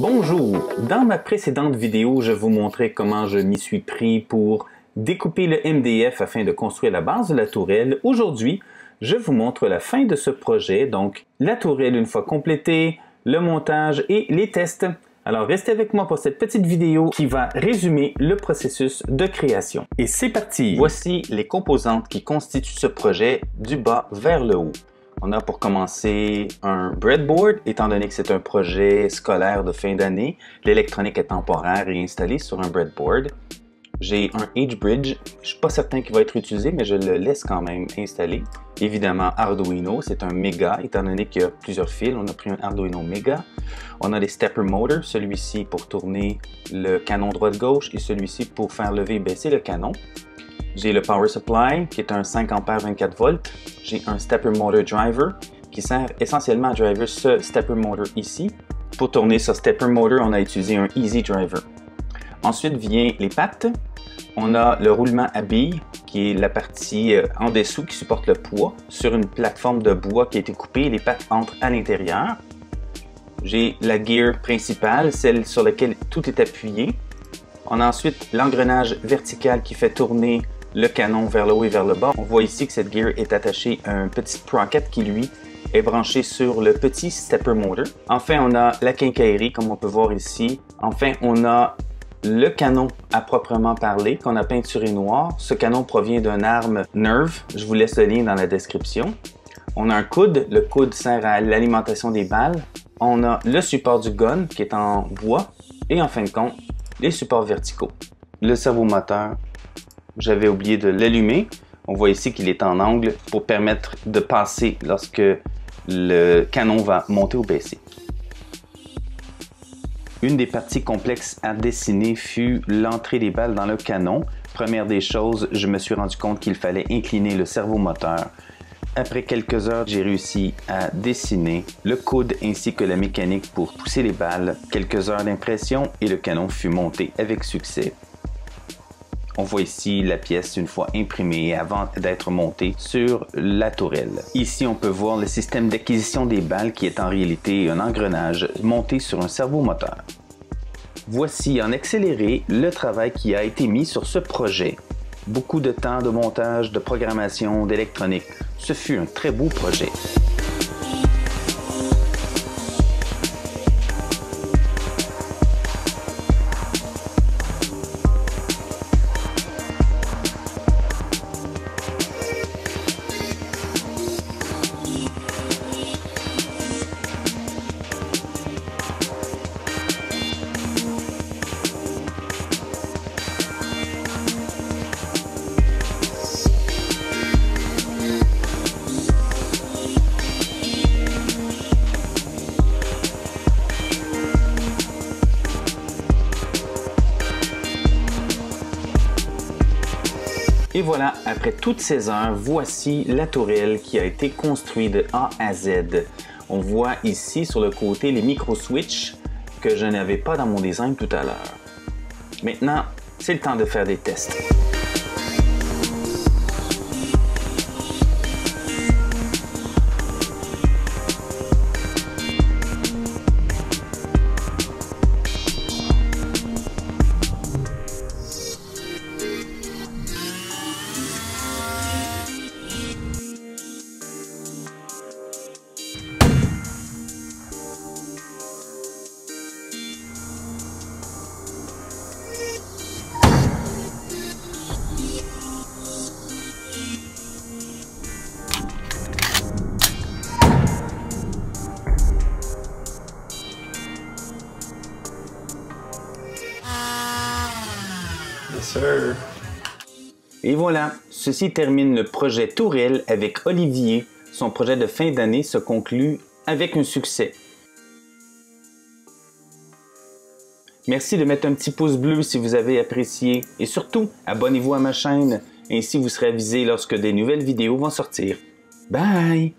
Bonjour! Dans ma précédente vidéo, je vous montrais comment je m'y suis pris pour découper le MDF afin de construire la base de la tourelle. Aujourd'hui, je vous montre la fin de ce projet, donc la tourelle une fois complétée, le montage et les tests. Alors restez avec moi pour cette petite vidéo qui va résumer le processus de création. Et c'est parti! Voici les composantes qui constituent ce projet du bas vers le haut. On a pour commencer un breadboard, étant donné que c'est un projet scolaire de fin d'année. L'électronique est temporaire et installée sur un breadboard. J'ai un H-bridge, je ne suis pas certain qu'il va être utilisé, mais je le laisse quand même installé. Évidemment, Arduino, c'est un Mega, étant donné qu'il y a plusieurs fils, on a pris un Arduino Mega. On a des stepper motors, celui-ci pour tourner le canon droite-gauche et celui-ci pour faire lever et baisser le canon. J'ai le power supply qui est un 5 A 24 volts. J'ai un stepper motor driver qui sert essentiellement à driver ce stepper motor ici. Pour tourner ce stepper motor, on a utilisé un easy driver. Ensuite vient les pattes. On a le roulement à billes qui est la partie en dessous qui supporte le poids sur une plateforme de bois qui a été coupée. Les pattes entrent à l'intérieur. J'ai la gear principale, celle sur laquelle tout est appuyé. On a ensuite l'engrenage vertical qui fait tourner le canon vers le haut et vers le bas. On voit ici que cette gear est attachée à un petit sprocket qui, lui, est branché sur le petit stepper motor. Enfin, on a la quincaillerie, comme on peut voir ici. Enfin, on a le canon à proprement parler, qu'on a peinturé noir. Ce canon provient d'une arme Nerve. Je vous laisse le lien dans la description. On a un coude. Le coude sert à l'alimentation des balles. On a le support du gun, qui est en bois. Et en fin de compte, les supports verticaux. Le servomoteur, j'avais oublié de l'allumer. On voit ici qu'il est en angle pour permettre de passer lorsque le canon va monter ou baisser. Une des parties complexes à dessiner fut l'entrée des balles dans le canon. Première des choses, je me suis rendu compte qu'il fallait incliner le servomoteur. Après quelques heures, j'ai réussi à dessiner le coude ainsi que la mécanique pour pousser les balles. Quelques heures d'impression et le canon fut monté avec succès. On voit ici la pièce une fois imprimée avant d'être montée sur la tourelle. Ici, on peut voir le système d'acquisition des balles qui est en réalité un engrenage monté sur un servomoteur. Voici en accéléré le travail qui a été mis sur ce projet. Beaucoup de temps de montage, de programmation, d'électronique. Ce fut un très beau projet. Et voilà, après toutes ces heures, voici la tourelle qui a été construite de A à Z. On voit ici sur le côté les micro-switches que je n'avais pas dans mon design tout à l'heure. Maintenant, c'est le temps de faire des tests. Sir. Et voilà, ceci termine le projet Tourelle avec Olivier. Son projet de fin d'année se conclut avec un succès. Merci de mettre un petit pouce bleu si vous avez apprécié et surtout, abonnez-vous à ma chaîne, ainsi vous serez avisé lorsque des nouvelles vidéos vont sortir. Bye!